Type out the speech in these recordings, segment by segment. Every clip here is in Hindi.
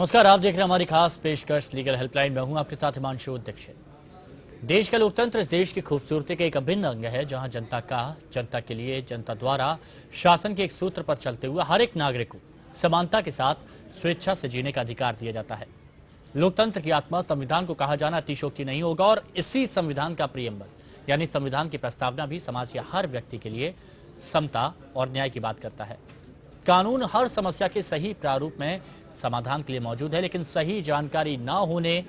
नमस्कार, आप देख रहे हैं हमारी खास पेशकश लीगल हेल्पलाइन में। हूं आपके साथ हिमांशु दीक्षित। देश का लोकतंत्र इस देश की खूबसूरती का एक अभिन्न अंग है, जहां जनता का, जनता के लिए, जनता द्वारा शासन के एक सूत्र पर चलते हुए हर एक नागरिक को समानता के साथ स्वेच्छा से जीने का अधिकार दिया जाता है। लोकतंत्र की आत्मा संविधान को कहा जाना अतिशयोक्ति नहीं होगा और इसी संविधान का प्रियम्बल यानी संविधान की प्रस्तावना भी समाज के हर व्यक्ति के लिए समता और न्याय की बात करता है। कानून हर समस्या के सही प्रारूप में समाधान के लिए मौजूद है, लेकिन सही जानकारी न होने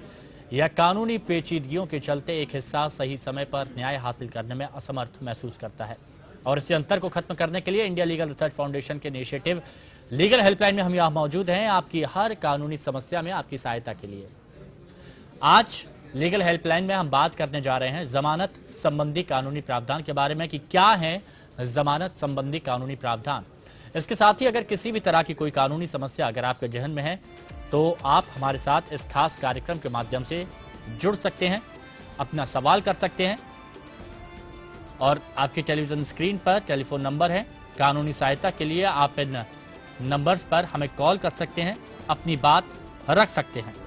या कानूनी पेचीदगियों के चलते एक हिस्सा सही समय पर न्याय हासिल करने में असमर्थ महसूस करता है। और इस अंतर को खत्म करने के लिए इंडिया लीगल रिसर्च फाउंडेशन के इनिशिएटिव लीगल हेल्पलाइन में हम यहाँ मौजूद हैं, आपकी हर कानूनी समस्या में आपकी सहायता के लिए। आज लीगल हेल्पलाइन में हम बात करने जा रहे हैं जमानत संबंधी कानूनी प्रावधान के बारे में कि क्या है जमानत संबंधी कानूनी प्रावधान। इसके साथ ही अगर किसी भी तरह की कोई कानूनी समस्या अगर आपके जहन में है तो आप हमारे साथ इस खास कार्यक्रम के माध्यम से जुड़ सकते हैं, अपना सवाल कर सकते हैं। और आपकी टेलीविजन स्क्रीन पर टेलीफोन नंबर है, कानूनी सहायता के लिए आप इन नंबर्स पर हमें कॉल कर सकते हैं, अपनी बात रख सकते हैं।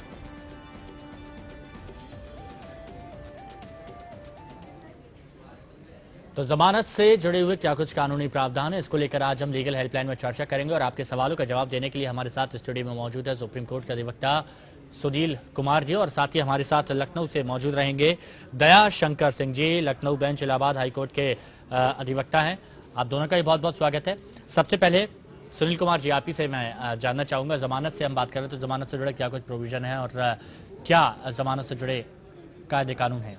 तो जमानत से जुड़े हुए क्या कुछ कानूनी प्रावधान है, इसको लेकर आज हम लीगल हेल्पलाइन में चर्चा करेंगे। और आपके सवालों का जवाब देने के लिए हमारे साथ स्टूडियो में मौजूद है सुप्रीम कोर्ट के अधिवक्ता सुनील कुमार जी, और साथ ही हमारे साथ लखनऊ से मौजूद रहेंगे दया शंकर सिंह जी, लखनऊ बेंच इलाहाबाद हाईकोर्ट के अधिवक्ता हैं। आप दोनों का भी बहुत बहुत स्वागत है। सबसे पहले सुनील कुमार जी, आप ही से मैं जानना चाहूंगा, जमानत से हम बात करें तो जमानत से जुड़े क्या कुछ प्रोविजन है और क्या जमानत से जुड़े कायदे कानून है?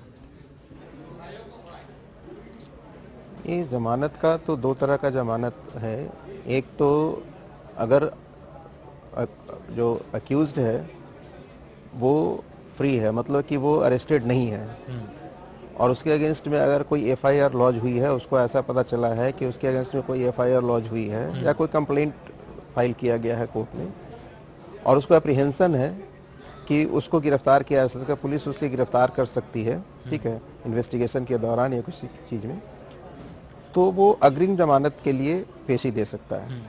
ये जमानत का तो दो तरह का जमानत है। एक तो अगर जो अक्यूज्ड है वो फ्री है, मतलब कि वो अरेस्टेड नहीं है, और उसके अगेंस्ट में अगर कोई एफआईआर लॉन्च हुई है, उसको ऐसा पता चला है कि उसके अगेंस्ट में कोई एफआईआर लॉन्च हुई है या कोई कंप्लेंट फाइल किया गया है कोर्ट में, और उसको अप्रीहेंशन है कि उसको गिरफ्तार किया जा सकता है, पुलिस उसे गिरफ्तार कर सकती है, ठीक है, इन्वेस्टिगेशन के दौरान या किसी चीज़ में, तो वो अग्रिम जमानत के लिए पेशी दे सकता है।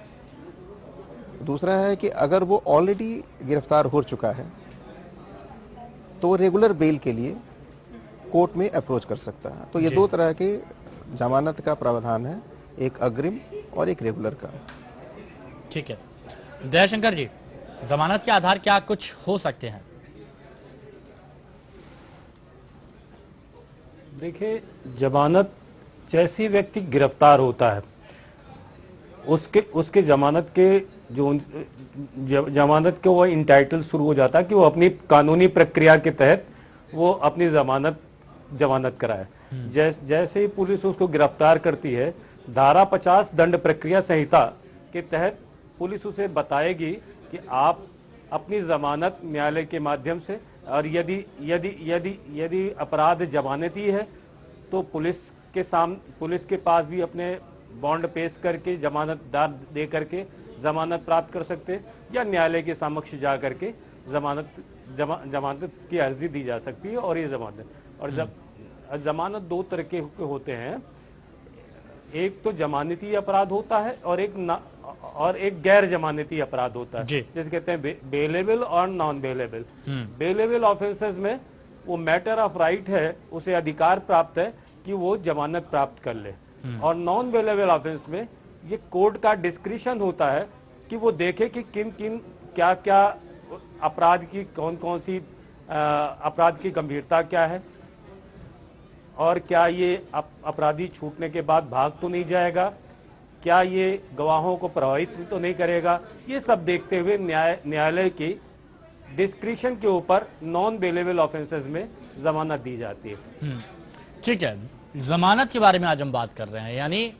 दूसरा है कि अगर वो ऑलरेडी गिरफ्तार हो चुका है तो वो रेगुलर बेल के लिए कोर्ट में अप्रोच कर सकता है। तो ये दो तरह के जमानत का प्रावधान है, एक अग्रिम और एक रेगुलर का। ठीक है दयाशंकर जी, जमानत के आधार क्या कुछ हो सकते हैं? देखिए, जमानत जैसे व्यक्ति गिरफ्तार होता है उसके जमानत के जो जमानत के वो इंटाइटल शुरू हो जाता है कि वो अपनी कानूनी प्रक्रिया के तहत वो अपनी जमानत कराए। जैसे ही पुलिस उसको गिरफ्तार करती है, धारा 50 दंड प्रक्रिया संहिता के तहत पुलिस उसे बताएगी कि आप अपनी जमानत न्यायालय के माध्यम से, और यदि यदि यदि यदि अपराध जमानती है तो पुलिस के पास भी अपने बॉन्ड पेश करके जमानतदार दे करके जमानत प्राप्त कर सकते हैं, या न्यायालय के समक्ष जा करके जमानत की अर्जी दी जा सकती है। और ये जमानत दो तरह के होते हैं, एक तो जमानती अपराध होता है और एक गैर जमानती अपराध होता है, जिसे कहते हैं बेलेबल और नॉन बेलेबल। बेलेबल ऑफेंसेस में वो मैटर ऑफ राइट है, उसे अधिकार प्राप्त है कि वो जमानत प्राप्त कर ले, और नॉन बेलेबल ऑफेंस में ये कोर्ट का डिस्क्रिशन होता है कि वो देखे कि किन किन क्या क्या अपराध की कौन कौन सी अपराध की गंभीरता क्या है, और क्या ये अपराधी छूटने के बाद भाग तो नहीं जाएगा, क्या ये गवाहों को प्रभावित तो नहीं करेगा। ये सब देखते हुए न्यायालय की डिस्क्रिशन के ऊपर नॉन बेलेबल ऑफेंसेस में जमानत दी जाती है। ठीक है, जमानत के बारे में आज हम बात कर रहे हैं, यानी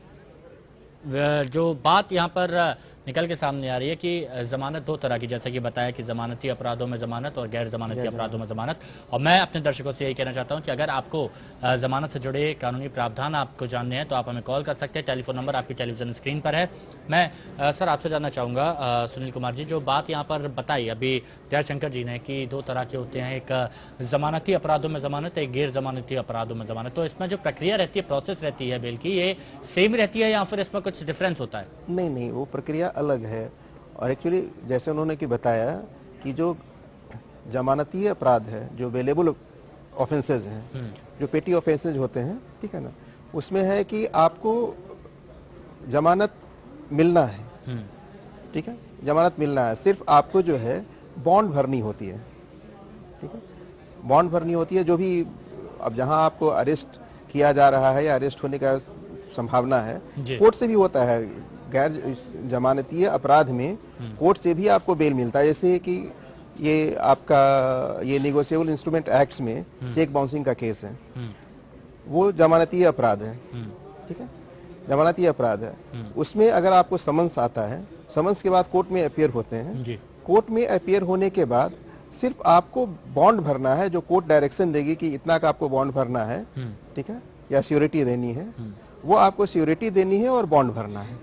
जो बात यहाँ पर निकल के सामने आ रही है कि जमानत दो तरह की, जैसा कि बताया कि जमानती अपराधों में जमानत और गैर जमानती अपराधों में जमानत। और मैं अपने दर्शकों से यही कहना चाहता हूं कि अगर आपको जमानत से जुड़े कानूनी प्रावधान आपको जानने हैं तो आप हमें कॉल कर सकते हैं, टेलीफोन नंबर आपकी टेलीविजन स्क्रीन पर है। मैं सर आपसे जानना चाहूँगा सुनील कुमार जी, जो बात यहाँ पर बताई अभी दयाशंकर जी ने कि दो तरह के होते हैं, एक जमानती अपराधों में जमानत, एक गैर जमानती अपराधों में जमानत, तो इसमें जो प्रक्रिया रहती है, प्रोसेस रहती है बिल की, ये सेम रहती है या फिर इसमें कुछ डिफरेंस होता है? नहीं, वो प्रक्रिया अलग है। और एक्चुअली जैसे उन्होंने कि बताया कि जो जमानतीय अपराध है, जो बेलेबल ऑफेंसेज हैं, जो पेटी ऑफेंसेज होते हैं, ठीक है ना, उसमें है कि आपको जमानत मिलना है, ठीक है, जमानत मिलना है, सिर्फ आपको जो है बॉन्ड भरनी होती है, ठीक है, बॉन्ड भरनी होती है। जो भी अब जहां आपको अरेस्ट किया जा रहा है या अरेस्ट होने का संभावना है, कोर्ट से भी होता है, गैर जमानतीय अपराध में कोर्ट से भी आपको बेल मिलता है। जैसे कि ये आपका ये नेगोशिएबल इंस्ट्रूमेंट एक्ट्स में चेक बाउंसिंग का केस है, वो जमानतीय अपराध है, ठीक है, जमानतीय अपराध है। उसमें अगर आपको समन्स आता है, समन्स के बाद कोर्ट में अपीयर होते हैं, कोर्ट में अपीयर होने के बाद सिर्फ आपको बॉन्ड भरना है, जो कोर्ट डायरेक्शन देगी कि इतना का आपको बॉन्ड भरना है, ठीक है, या सिक्योरिटी देनी है, वो आपको सिक्योरिटी देनी है और बॉन्ड भरना है,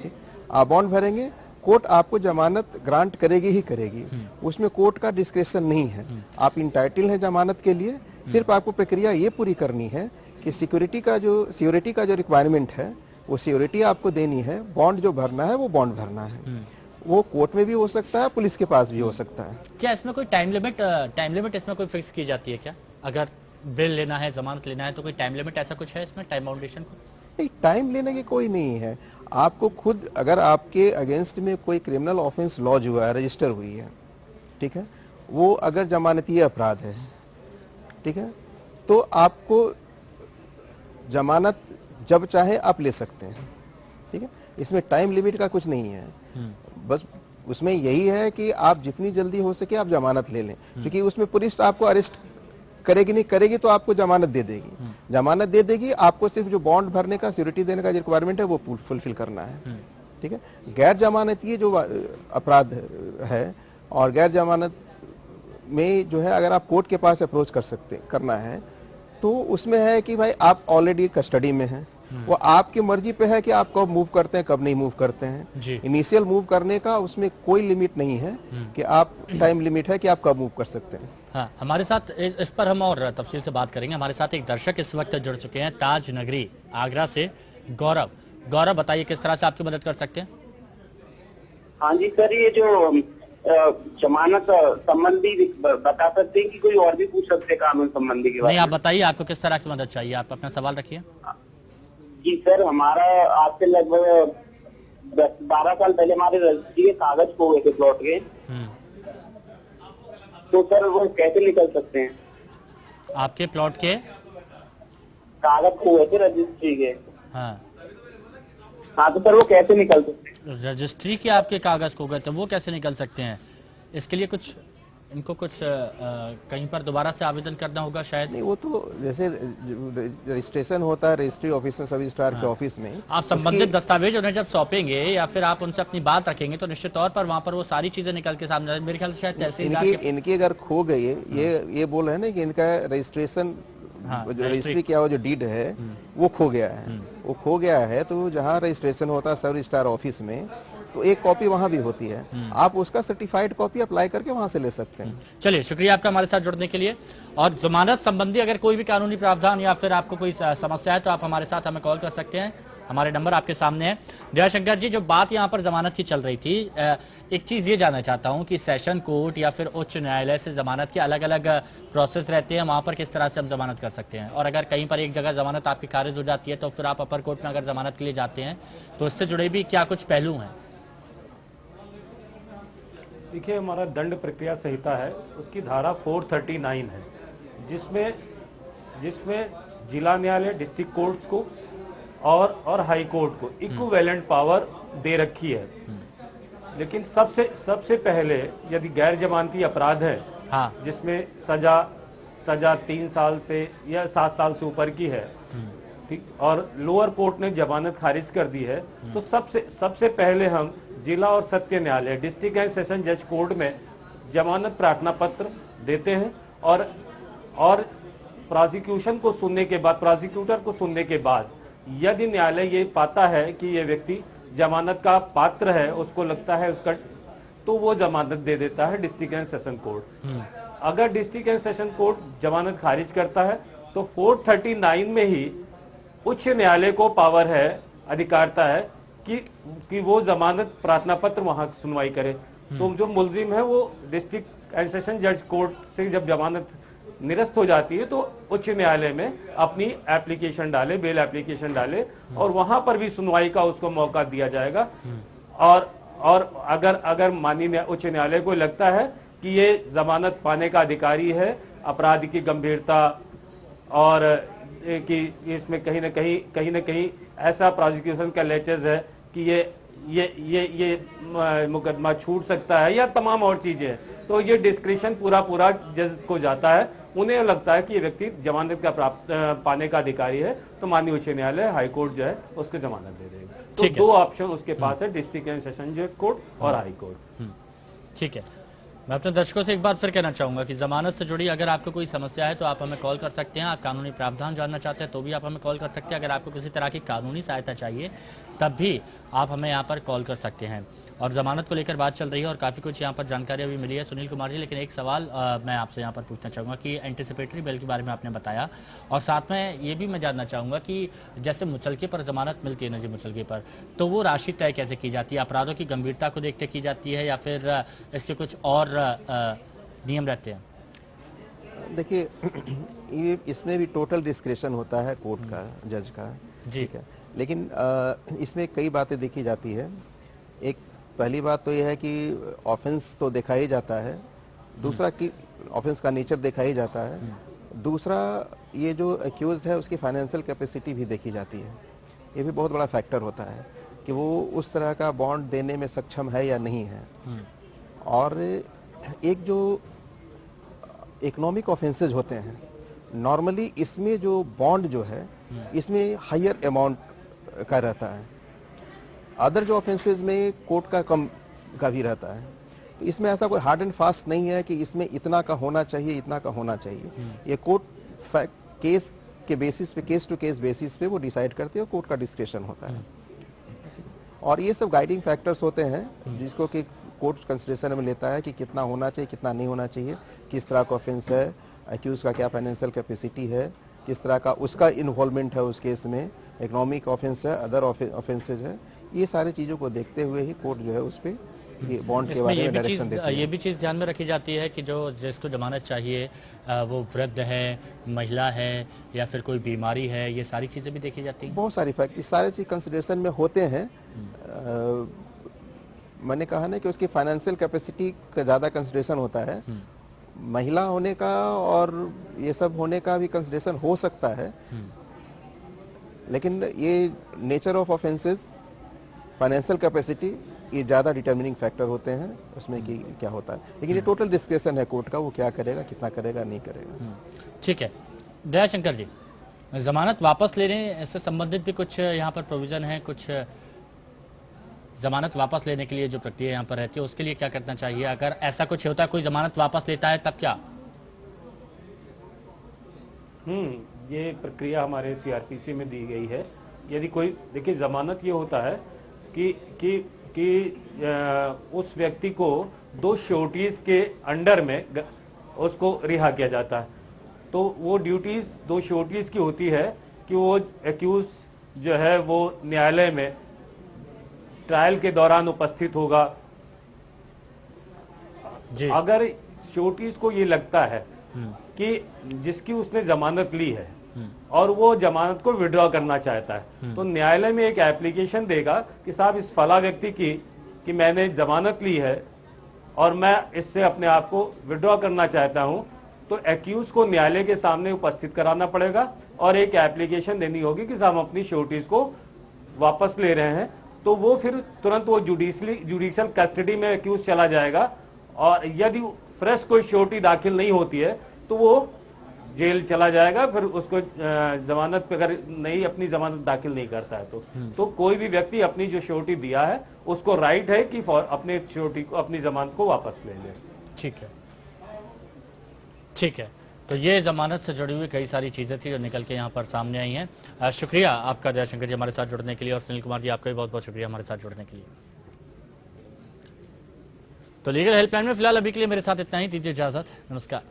ठीक, आप बॉन्ड भरेंगे, कोर्ट आपको जमानत ग्रांट करेगी ही करेगी, उसमें कोर्ट का डिस्क्रेशन नहीं है। आप इंटाइटल हैं जमानत के लिए, सिर्फ आपको प्रक्रिया ये पूरी करनी है कि सिक्योरिटी का जो रिक्वायरमेंट है वो सिक्योरिटी आपको देनी है, बॉन्ड जो भरना है वो बॉन्ड भरना है। वो कोर्ट में भी हो सकता है, पुलिस के पास भी हो सकता है। क्या इसमें कोई टाइम लिमिट इसमें कोई फिक्स की जाती है क्या? अगर बिल लेना है, जमानत लेना है, तो कोई टाइम लिमिट ऐसा कुछ है इसमें, टाइम बाउंडेशन को? नहीं, टाइम लेने की कोई नहीं है। आपको खुद अगर आपके अगेंस्ट में कोई क्रिमिनल ऑफेंस लॉज हुआ है, रजिस्टर हुई है, ठीक है, वो अगर जमानतीय अपराध है, ठीक है, तो आपको जमानत जब चाहे आप ले सकते हैं, ठीक है, इसमें टाइम लिमिट का कुछ नहीं है। बस उसमें यही है कि आप जितनी जल्दी हो सके आप जमानत ले लें, क्योंकि उसमें पुलिस आपको अरेस्ट करेगी नहीं, करेगी तो आपको जमानत दे देगी, जमानत दे देगी, आपको सिर्फ जो बॉन्ड भरने का, सिक्योरिटी देने का जो रिक्वायरमेंट है वो फुलफिल करना है, ठीक है। गैर जमानती जो अपराध है, और गैर जमानत में जो है अगर आप कोर्ट के पास अप्रोच करना है, तो उसमें है कि भाई आप ऑलरेडी कस्टडी में हैं, वो आपकी मर्जी पे है कि आप कब मूव करते हैं, कब नहीं मूव करते हैं। इनिशियल मूव करने का उसमें कोई लिमिट नहीं है कि आप, टाइम लिमिट है कि आप कब मूव कर सकते हैं। हाँ, हमारे साथ इस पर हम और तफसील से बात करेंगे। हमारे साथ एक दर्शक इस वक्त जुड़ चुके हैं, ताज नगरी आगरा से गौरव बताइए किस तरह से आपकी मदद कर सकते हैं? हाँ जी सर, ये जो जमानत संबंधी बता सकते हैं कि कोई और भी पूछ सकते हैं कानून संबंधी के बारे में? नहीं, आप बताइए आपको किस तरह की मदद चाहिए, आप अपना सवाल रखिए। जी सर, हमारा आज से लगभग 12 साल पहले हमारे रजिस्ट्री के कागज खो गए थे प्लॉट के, तो सर वो कैसे निकल सकते हैं? आपके प्लॉट के कागज खो गए थे रजिस्ट्री के। हाँ, तो सर वो कैसे निकल सकते हैं? रजिस्ट्री के आपके कागज खो गए तो वो कैसे निकल सकते हैं? इसके लिए इनको कुछ कहीं पर दोबारा से आवेदन करना होगा शायद। नहीं, वो तो जैसे रजिस्ट्रेशन होता है रजिस्ट्री ऑफिस में, सब रजिस्ट्रार के ऑफिस में, आप संबंधित दस्तावेज उन्हें जब सौंपेंगे या फिर आप उनसे अपनी बात रखेंगे तो निश्चित तौर पर वहाँ पर वो सारी चीजें निकल के सामने, मेरे ख्याल से शायद तहसीलदार इनकी अगर खो गई है, ये बोल रहे हैं ना कि इनका रजिस्ट्रेशन, जो रजिस्ट्री किया हुआ जो डीड है वो खो गया है, वो खो गया है, तो जहाँ रजिस्ट्रेशन होता है सब रजिस्ट्रार ऑफिस में, तो एक कॉपी वहां भी होती है, आप उसका सर्टिफाइड कॉपी अप्लाई करके वहां से ले सकते हैं। चलिए, शुक्रिया आपका हमारे साथ जुड़ने के लिए। और जमानत संबंधी अगर कोई भी कानूनी प्रावधान या फिर आपको कोई समस्या है तो आप हमारे साथ हमें कॉल कर सकते हैं, हमारे नंबर आपके सामने है। दयाशंकर जी, जो बात यहाँ पर जमानत की चल रही थी, एक चीज ये जानना चाहता हूँ कि सेशन कोर्ट या फिर उच्च न्यायालय से जमानत के अलग अलग प्रोसेस रहते हैं, वहां पर किस तरह से हम जमानत कर सकते हैं? और अगर कहीं पर एक जगह जमानत आपकी खारिज हो जाती है तो फिर आप अपर कोर्ट में अगर जमानत के लिए जाते हैं तो इससे जुड़े भी क्या कुछ पहलू हैं? देखिए, हमारा दंड प्रक्रिया संहिता है, उसकी धारा 439 है, जिसमें जिला न्यायालय, डिस्ट्रिक्ट कोर्ट्स को और हाई कोर्ट को इक्विवेलेंट पावर दे रखी है। लेकिन सबसे पहले यदि गैर जमानती अपराध है, जिसमें सजा 3 साल से या 7 साल से ऊपर की है, ठीक, और लोअर कोर्ट ने जमानत खारिज कर दी है, तो सबसे पहले हम जिला और सत्र न्यायालय, डिस्ट्रिक्ट एंड सेशन जज कोर्ट में जमानत प्रार्थना पत्र देते हैं, और प्रोसिक्यूटर को सुनने के बाद यदि न्यायालय ये पाता है कि ये व्यक्ति जमानत का पात्र है, उसको लगता है उसका, तो वो जमानत दे देता है डिस्ट्रिक्ट एंड सेशन कोर्ट। अगर डिस्ट्रिक्ट एंड सेशन कोर्ट जमानत खारिज करता है तो 439 में ही उच्च न्यायालय को पावर है, अधिकारता है कि वो जमानत प्रार्थना पत्र वहां सुनवाई करे। तो जो मुलजिम है वो डिस्ट्रिक्ट एंड सेशन जज कोर्ट से जब जमानत निरस्त हो जाती है तो उच्च न्यायालय में अपनी एप्लीकेशन डाले, बेल एप्लीकेशन डाले और वहां पर भी सुनवाई का उसको मौका दिया जाएगा। और अगर माननीय उच्च न्यायालय को लगता है कि ये जमानत पाने का अधिकारी है, अपराध की गंभीरता और कि इसमें कहीं न कहीं ऐसा प्रोसिक्यूशन का लेचेज है कि ये मुकदमा छूट सकता है या तमाम और चीजें हैं, तो ये डिस्क्रिप्शन पूरा जज को जाता है। उन्हें लगता है कि ये व्यक्ति जमानत का पाने का अधिकारी है तो माननीय उच्च न्यायालय, हाई कोर्ट जो है उसको जमानत दे देगा। तो दो ऑप्शन उसके पास है, डिस्ट्रिक्ट एंड सेशन जज कोर्ट और हाई कोर्ट। ठीक है, मैं अपने दर्शकों से एक बार फिर कहना चाहूंगा कि जमानत से जुड़ी अगर आपको कोई समस्या है तो आप हमें कॉल कर सकते हैं। आप कानूनी प्रावधान जानना चाहते हैं तो भी आप हमें कॉल कर सकते हैं। अगर आपको किसी तरह की कानूनी सहायता चाहिए तब भी आप हमें यहाँ पर कॉल कर सकते हैं। और जमानत को लेकर बात चल रही है और काफ़ी कुछ यहाँ पर जानकारी अभी मिली है सुनील कुमार जी, लेकिन एक सवाल मैं आपसे यहाँ पर पूछना चाहूँगा कि एंटीसिपेटरी बेल के बारे में आपने बताया और साथ में ये भी मैं जानना चाहूँगा कि जैसे मुचलके पर जमानत मिलती है ना जी, मुचलके पर, तो वो राशि तय कैसे की जाती है? अपराधों की गंभीरता को देखते की जाती है या फिर इसके कुछ और नियम रहते हैं? देखिए, ये इसमें भी टोटल डिस्क्रिप्शन होता है कोर्ट का, जज का, ठीक है। लेकिन इसमें कई बातें देखी जाती है। एक पहली बात तो यह है कि ऑफेंस तो देखा ही जाता है, दूसरा कि ऑफेंस का नेचर देखा ही जाता है, दूसरा ये जो एक्यूज्ड है उसकी फाइनेंशियल कैपेसिटी भी देखी जाती है। ये भी बहुत बड़ा फैक्टर होता है कि वो उस तरह का बॉन्ड देने में सक्षम है या नहीं है। और एक जो इकोनॉमिक ऑफेंसेज होते हैं, नॉर्मली इसमें जो बॉन्ड जो है इसमें हायर अमाउंट का रहता है। अदर जो ऑफेंसेज में कोर्ट का कम का भी रहता है। तो इसमें ऐसा कोई हार्ड एंड फास्ट नहीं है कि इसमें इतना का होना चाहिए, इतना का होना चाहिए। ये कोर्ट केस के बेसिस पे, केस टू केस बेसिस पे वो डिसाइड करते हैं, कोर्ट का डिस्क्रिप्शन होता है। और ये सब गाइडिंग फैक्टर्स होते हैं जिसको कि कोर्ट कंसिडरेशन में लेता है कि कितना होना चाहिए, कितना नहीं होना चाहिए, किस तरह का ऑफेंस है, एक्यूज का क्या फाइनेंशियल कैपेसिटी है, किस तरह का उसका इन्वॉल्वमेंट है उस केस में, इकोनॉमिक ऑफेंस है, अदर ऑफेंसेज है। ये सारी चीजों को देखते हुए ही कोर्ट जो है उस पे ये बॉन्ड के बारे में डायरेक्शन देती है। ये भी चीज ध्यान में रखी जाती है कि जो जिसको जमानत चाहिए वो वृद्ध है, महिला है या फिर कोई बीमारी है, ये सारी चीजें भी देखी जाती हैं। बहुत सारी फैक्टर सारे चीज कंसिडरेशन में होते हैं। मैंने कहा ना कि उसकी फाइनेंशियल कैपेसिटी का ज्यादा कंसिडरेशन होता है। महिला होने का और ये सब होने का भी कंसिडरेशन हो सकता है, लेकिन ये nature of offences, financial capacity, ये ज्यादा डिटर्मिनिंग फैक्टर होते हैं उसमें कि क्या होता है। लेकिन ये टोटल डिस्क्रिप्शन है कोर्ट का, वो क्या करेगा, कितना करेगा, नहीं करेगा। ठीक है दयाशंकर जी, जमानत वापस लेने से संबंधित भी कुछ यहाँ पर प्रोविजन है? कुछ जमानत वापस लेने के लिए जो प्रक्रिया यहाँ पर रहती है उसके लिए क्या करना चाहिए? अगर ऐसा कुछ होता है, कोई जमानत वापस लेता है तब क्या? ये प्रक्रिया हमारे सीआरपीसी में दी गई है। यदि कोई, देखिए, जमानत ये होता है कि उस व्यक्ति को 2 श्योरिटीज के अंडर में उसको रिहा किया जाता है। तो वो ड्यूटीज 2 श्योरिटीज की होती है कि वो एक्यूज जो है वो न्यायालय में ट्रायल के दौरान उपस्थित होगा जी। अगर श्योरिटीज को ये लगता है कि जिसकी उसने जमानत ली है और वो जमानत को विड्रॉ करना चाहता है, तो न्यायालय में एक एप्लीकेशन देगा कि साहब इस फला व्यक्ति की कि मैंने जमानत ली है और मैं इससे अपने आप को विड्रॉ करना चाहता हूं, तो एक्यूज को न्यायालय के सामने उपस्थित कराना पड़ेगा और एक एप्लीकेशन देनी होगी कि साहब अपनी श्योरिटीज को वापस ले रहे हैं। तो वो फिर तुरंत वो जुडिशियल कस्टडी में एक्यूज चला जाएगा और यदि फ्रेश कोई श्योरिटी दाखिल नहीं होती है तो वो जेल चला जाएगा। फिर उसको जमानत पे अगर नहीं अपनी जमानत दाखिल नहीं करता है तो कोई भी व्यक्ति अपनी जो श्योरिटी दिया है उसको राइट है कि अपने श्योरिटी को, अपनी जमानत को वापस ले ले। ठीक है, ठीक है। तो ये जमानत से जुड़ी हुई कई सारी चीजें थी जो निकल के यहाँ पर सामने आई हैं। शुक्रिया आपका दयाशंकर जी हमारे साथ जुड़ने के लिए, और सुनील कुमार जी आपका भी बहुत बहुत शुक्रिया हमारे साथ जुड़ने के लिए। तो लीगल हेल्पलाइन में फिलहाल अभी के लिए मेरे साथ इतना ही, दीजिए इजाजत, नमस्कार।